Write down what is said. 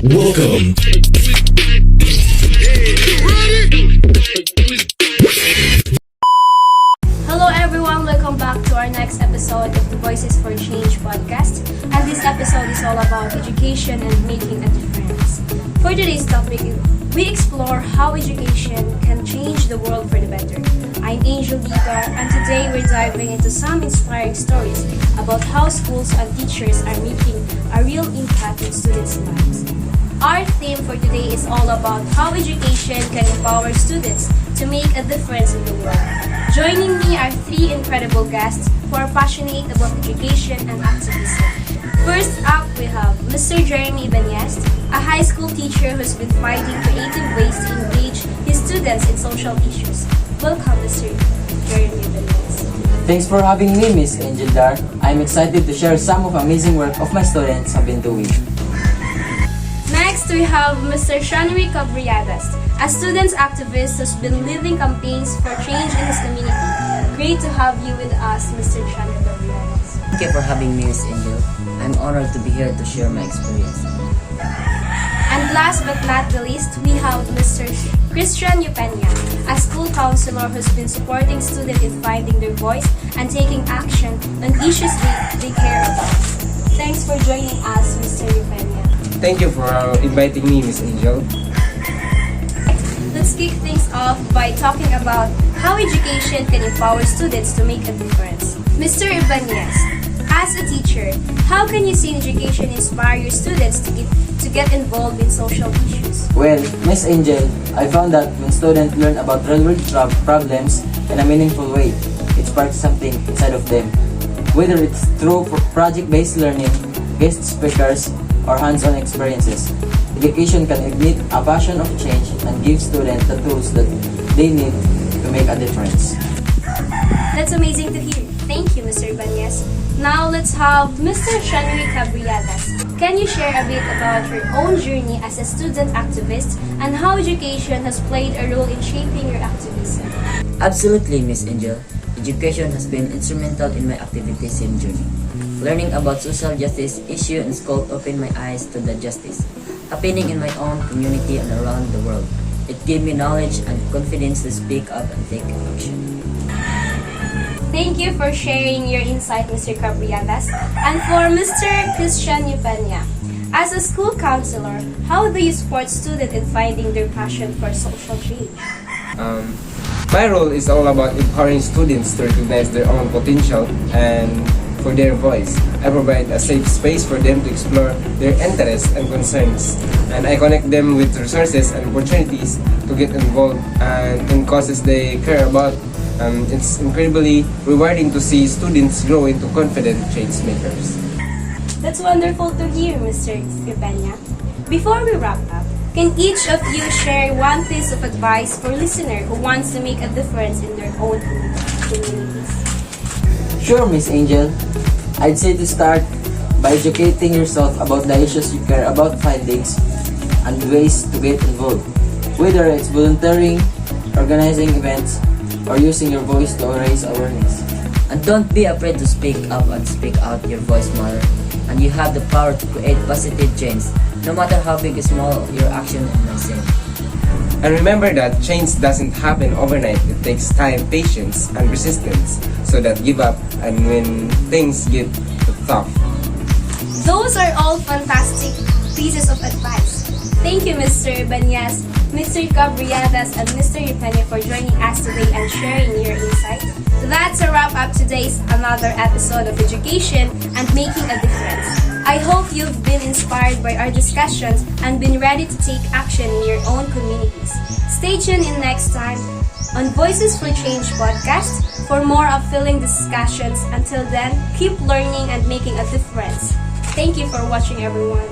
Welcome. Hello everyone, welcome back to our next episode of the Voices for Change podcast. And this episode is all about education and making a difference. For today's topic, we explore how education can change the world for the better. I'm Angel Liga, and today we're diving into some inspiring stories about how schools and teachers are making a real impact in students' lives. Our theme for today is all about how education can empower students to make a difference in the world. Joining me are three incredible guests who are passionate about education and activism. First up, we have Mr. Jeremy Ibanez, a high school teacher who's been finding creative ways to engage his students in social issues. Welcome, Mr. Jeremy Ibanez. Thanks for having me, Miss Angel Dar. I'm excited to share some of amazing work of my students have been doing. Next, we have Mr. Shanri Cabriadas, a student activist who's been leading campaigns for change in his community. Great to have you with us, Mr. Shanri Cabriadas. Thank you for having me, Miss Angel. I'm honored to be here to share my experience. And last but not the least, we have Mr. Christian Eupenia, a school counselor who's been supporting students in finding their voice and taking action on issues they care about. Thanks for joining us, Mr. Eupenia. Thank you for inviting me, Miss Angel. Let's kick things off by talking about how education can empower students to make a difference. Mr. Ibanez, as a teacher, how can you see education inspire your students to get involved in social issues? Well, Miss Angel, I found that when students learn about real-world problems in a meaningful way, it sparks something inside of them. Whether it's through project-based learning, guest speakers, or hands-on experiences, education can ignite a passion of change and give students the tools that they need to make a difference. That's amazing to hear. Thank you, Mr. Ibanez. Now let's have Mr. Shanri Cabriadas. Can you share a bit about your own journey as a student activist and how education has played a role in shaping your activism? Absolutely, Miss Angel. Education has been instrumental in my activism journey. Learning about social justice issue in school opened my eyes to the justice happening in my own community and around the world. It gave me knowledge and confidence to speak up and take action. Thank you for sharing your insight, Mr. Cabriadas. And for Mr. Christian Eupenia, as a school counselor, how do you support students in finding their passion for social change? My role is all about empowering students to recognize their own potential and for their voice. I provide a safe space for them to explore their interests and concerns, and I connect them with resources and opportunities to get involved in causes they care about. It's incredibly rewarding to see students grow into confident change makers. That's wonderful to hear, Mr. Eupenia. Before we wrap up, can each of you share one piece of advice for a listener who wants to make a difference in their own communities? Sure, Miss Angel. I'd say to start by educating yourself about the issues you care about, findings, and ways to get involved. Whether it's volunteering, organizing events, or using your voice to raise awareness. And don't be afraid to speak up and speak out. Your voice matters, and you have the power to create positive change, no matter how big or small your action may seem. And remember that change doesn't happen overnight. It takes time, patience, and persistence. So don't give up and when things get tough. Those are all fantastic pieces of advice. Thank you, Mr. Ibanez, Mr. Cabriadas, and Mr. Eupenia for joining us today and sharing your insight. That's a wrap up today's another episode of Education and Making a Difference. I hope you've been inspired by our discussions and been ready to take action in your own communities. Stay tuned in next time on Voices for Change podcast for more fulfilling discussions. Until then, keep learning and making a difference. Thank you for watching, everyone.